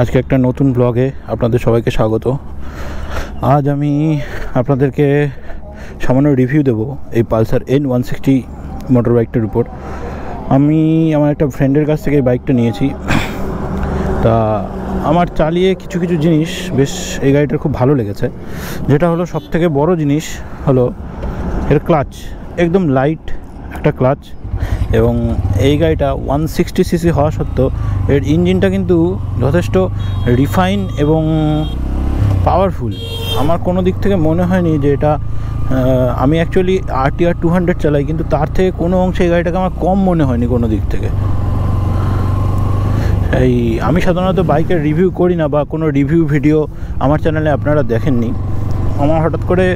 আজকে একটা নতুন ব্লগে আপনাদের সবাইকে স্বাগত। আজ আমি আপনাদেরকে সামান্য রিভিউ দেব এই পালসার N160 মোটর বাইকটার উপর। আমি আমার একটা ফ্রেন্ডের কাছ থেকে এই বাইকটা নিয়েছি। তা আমার চালিয়ে কিছু কিছু জিনিস বেশ এই গাড়িটার খুব ভালো লেগেছে। যেটা হলো সবথেকে বড় জিনিস হলো এর ক্লাচ, একদম লাইট একটা ক্লাচ। এবং এই গাড়িটা 160cc হওয়া সত্ত্বেও এর ইঞ্জিনটা কিন্তু যথেষ্ট রিফাইন এবং পাওয়ারফুল। আমার কোনো দিক থেকে মনে হয়নি যে এটা, আমি অ্যাকচুয়ালি RTR 200 চালাই, কিন্তু তার থেকে কোনো অংশে এই গাড়িটাকে আমার কম মনে হয়নি কোনো দিক থেকে। আমি সাধারণত বাইকের রিভিউ করি না, বা কোনো রিভিউ ভিডিও আমার চ্যানেলে আপনারা দেখেননি। আমার হঠাৎ করে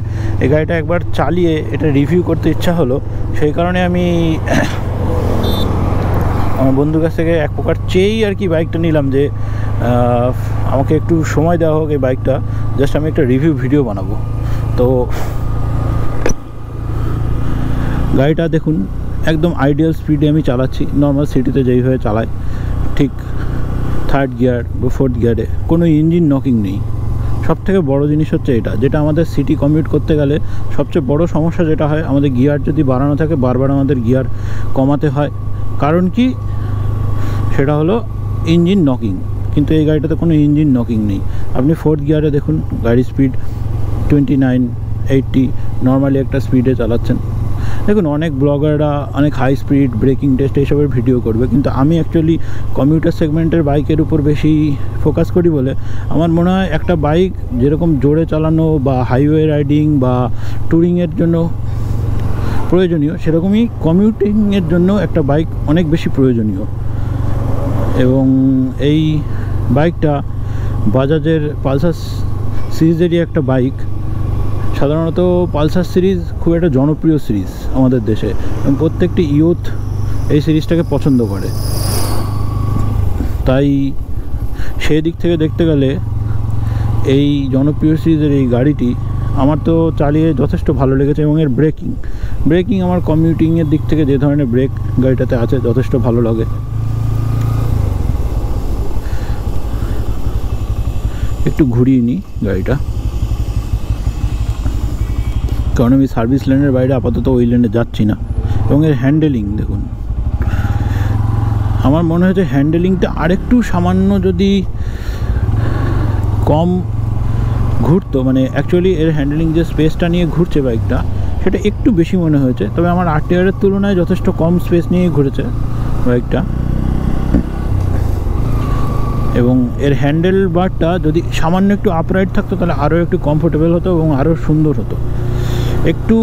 এই গাড়িটা একবার চালিয়ে এটা রিভিউ করতে ইচ্ছা হলো, সেই কারণে আমি আমার বন্ধুর কাছ থেকে এক প্রকার চেয়েই আর কি বাইকটা নিলাম, যে আমাকে একটু সময় দেওয়া হোক এই বাইকটা, জাস্ট আমি একটা রিভিউ ভিডিও বানাবো। তো গাড়িটা দেখুন, একদম আইডিয়াল স্পিডে আমি চালাচ্ছি, নর্মাল সিটিতে যেইভাবে চালাই ঠিক। থার্ড গিয়ার বা ফোর্থ গিয়ারে কোনো ইঞ্জিন নকিং নেই। সবথেকে বড় জিনিস হচ্ছে এটা, যেটা আমাদের সিটি কমিউট করতে গেলে সবচেয়ে বড় সমস্যা যেটা হয়, আমাদের গিয়ার যদি বাড়ানো থাকে বারবার আমাদের গিয়ার কমাতে হয়। কারণ কি, সেটা হলো ইঞ্জিন নকিং। কিন্তু এই গাড়িটাতে কোনো ইঞ্জিন নকিং নেই। আপনি ফোর্থ গিয়ারে দেখুন, গাড়ির স্পিড 29, 80 নর্মালি একটা স্পিডে চালাচ্ছেন। দেখুন, অনেক ব্লগাররা অনেক হাই স্পিড ব্রেকিং টেস্ট এইসবের ভিডিও করবে, কিন্তু আমি অ্যাকচুয়ালি কমিউটার সেগমেন্টের বাইকের উপর বেশি ফোকাস করি বলে আমার মনে হয় একটা বাইক যেরকম জোরে চালানো বা হাইওয়ে রাইডিং বা ট্যুরিংয়ের জন্য প্রয়োজনীয়, সেরকমই কমিউটিংয়ের জন্য একটা বাইক অনেক বেশি প্রয়োজনীয়। এবং এই বাইকটা বাজাজের পালসার সিরিজেরই একটা বাইক। সাধারণত পালসার সিরিজ খুব একটা জনপ্রিয় সিরিজ আমাদের দেশে, এবং প্রত্যেকটি ইউথ এই সিরিজটাকে পছন্দ করে। তাই সেই দিক থেকে দেখতে গেলে এই জনপ্রিয় সিরিজের এই গাড়িটি আমার তো চালিয়ে যথেষ্ট ভালো লেগেছে। এবং এর ব্রেকিং আমার কমিউটিংয়ের দিক থেকে যে ধরনের ব্রেক গাড়িটাতে আছে যথেষ্ট ভালো লাগে। একটু ঘুরিয়ে নিই গাড়িটা, কারণ আমি সার্ভিস লেনের বাইরে আপাতত ওই লেনে যাচ্ছি না। এবং এর হ্যান্ডেলিং দেখুন, আমার মনে হয়েছে হ্যান্ডেলিংটা আরেকটু সামান্য যদি কম ঘুরতো, মানে অ্যাকচুয়ালি এর হ্যান্ডেলিং যে স্পেসটা নিয়ে ঘুরছে বাইকটা, সেটা একটু বেশি মনে হয়েছে। তবে আমার RTR-এর তুলনায় যথেষ্ট কম স্পেস নিয়ে ঘুরেছে বাইকটা। এবং এর হ্যান্ডেল বারটা যদি সামান্য একটু আপরাইট থাকতো তাহলে আরও একটু কমফোর্টেবল হতো এবং আরও সুন্দর হতো। একটু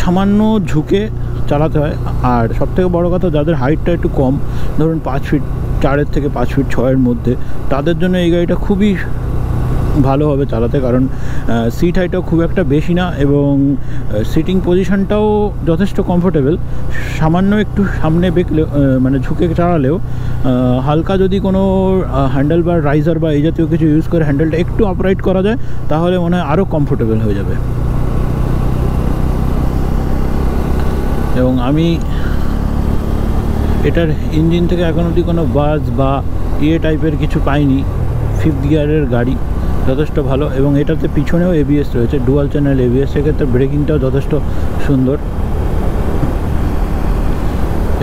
সামান্য ঝুঁকে চালাতে হয়। আর সবথেকে বড় কথা, যাদের হাইটটা একটু কম, ধরুন 5 ফিট 4 থেকে 5 ফিট 6 মধ্যে, তাদের জন্য এই গাড়িটা খুবই ভালো হবে চালাতে। কারণ সিট হাইটটাও খুব একটা বেশি না, এবং সিটিং পজিশনটাও যথেষ্ট কমফোর্টেবল। সামান্য একটু সামনে বেঁকলে, মানে ঝুঁকে চালালেও, হালকা যদি কোনো হ্যান্ডেল বা রাইজার বা এই জাতীয় কিছু ইউজ করে হ্যান্ডেলটা একটু আপরাইট করা যায়, তাহলে মনে হয় আরও কমফোর্টেবল হয়ে যাবে। এবং আমি এটার ইঞ্জিন থেকে এখন অবধি কোনো বাজ বা টাইপের কিছু পাইনি। ফিফথ গিয়ারের গাড়ি, যথেষ্ট ভালো। এবং এটাতে পিছনেও ABS রয়েছে, ডুয়াল চ্যানেল ABS, সেক্ষেত্রে ব্রেকিংটাও যথেষ্ট সুন্দর।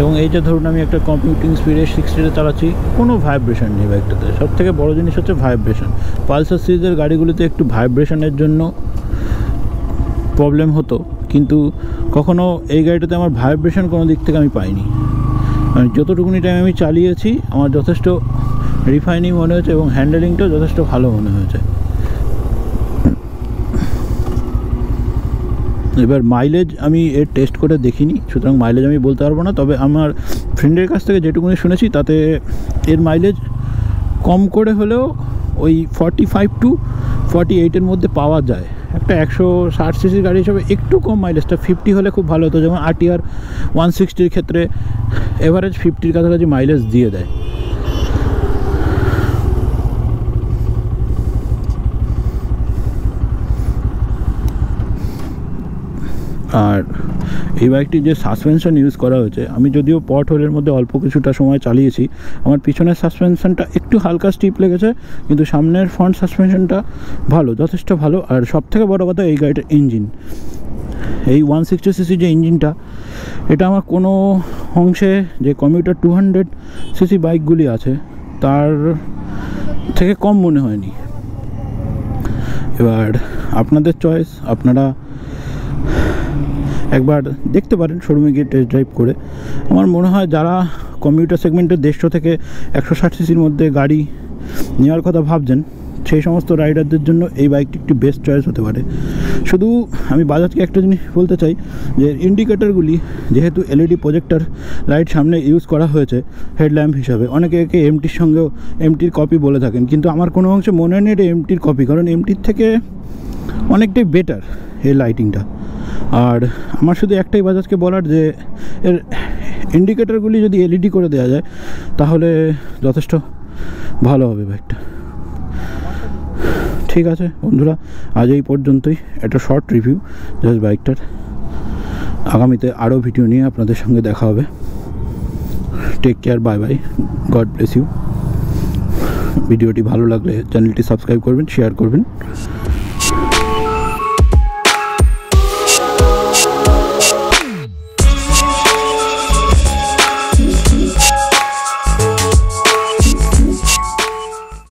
এবং এই যে ধরুন আমি একটা কম্পিউটিং স্পিডে 60-তে চালাচ্ছি, কোনো ভাইব্রেশন নেই বাইকটাতে। সবথেকে বড় জিনিস হচ্ছে ভাইব্রেশন। পালসার সিরিজের গাড়িগুলিতে একটু ভাইব্রেশনের জন্য প্রবলেম হতো, কিন্তু কখনো এই গাড়িটাতে আমার ভাইব্রেশন কোনো দিক থেকে আমি পাইনি। মানে যতটুকুনি টাইম আমি চালিয়েছি আমার যথেষ্ট রিফাইনিং মনে হয়েছে, এবং হ্যান্ডেলিংটাও যথেষ্ট ভালো মনে হয়েছে। এবার মাইলেজ আমি এর টেস্ট করে দেখিনি, সুতরাং মাইলেজ আমি বলতে পারবো না। তবে আমার ফ্রেন্ডের কাছ থেকে যেটুকুনি শুনেছি তাতে এর মাইলেজ কম করে হলেও ওই 45 to 48-এর মধ্যে পাওয়া যায়। একটা 160cc গাড়ি হিসাবে একটু কম মাইলেজটা 50 হলে খুব ভালো হতো। যেমন RTR 160-র ক্ষেত্রে এভারেজ 50-র কাছাকাছি মাইলেজ দিয়ে দেয়। আর এই বাইকটির যে সাসপেনশন ইউজ করা হয়েছে, আমি যদিও পট হোলের মধ্যে অল্প কিছুটা সময় চালিয়েছি, আমার পিছনের সাসপেনশনটা একটু হালকা স্টিপ লেগেছে, কিন্তু সামনের ফ্রন্ট সাসপেনশনটা ভালো, যথেষ্ট ভালো। আর সবথেকে বড় কথা, এই গাড়িটার ইঞ্জিন, এই 160cc যে ইঞ্জিনটা, এটা আমার কোনো অংশে যে কমিউটার 200cc বাইকগুলি আছে তার থেকে কম মনে হয়নি। এবার আপনাদের চয়েস, আপনারা একবার দেখতে পারেন শোরুমে গিয়ে টেস্ট ড্রাইভ করে। আমার মনে হয় যারা কমিউটার সেগমেন্টের 150 থেকে 160cc মধ্যে গাড়ি নেওয়ার কথা ভাবছেন, সেই সমস্ত রাইডারদের জন্য এই বাইকটি একটি বেস্ট চয়েস হতে পারে। শুধু আমি বাজাজকে একটা জিনিস বলতে চাই, যে ইন্ডিকেটারগুলি যেহেতু এলইডি প্রজেক্টর লাইট সামনে ইউজ করা হয়েছে হেডল্যাম্প হিসাবে, অনেকে একে এমটির সঙ্গেও এমটির কপি বলে থাকেন, কিন্তু আমার কোনো অংশে মনে নেই এটা এমটির কপি, কারণ এমটির থেকে অনেকটাই বেটার এই লাইটিংটা। আর আমার শুধু একটাই বাজাজকে বলার, যে এর ইন্ডিকেটারগুলি যদি এলইডি করে দেওয়া যায় তাহলে যথেষ্ট ভালো হবে বাইকটা। ঠিক আছে বন্ধুরা, আজ এই পর্যন্তই, একটা শর্ট রিভিউ জাস্ট বাইকটার। আগামীতে আরও ভিডিও নিয়ে আপনাদের সঙ্গে দেখা হবে। Take care, bye bye, God bless you. ভিডিওটি ভালো লাগলে চ্যানেলটি সাবস্ক্রাইব করবেন, শেয়ার করবেন।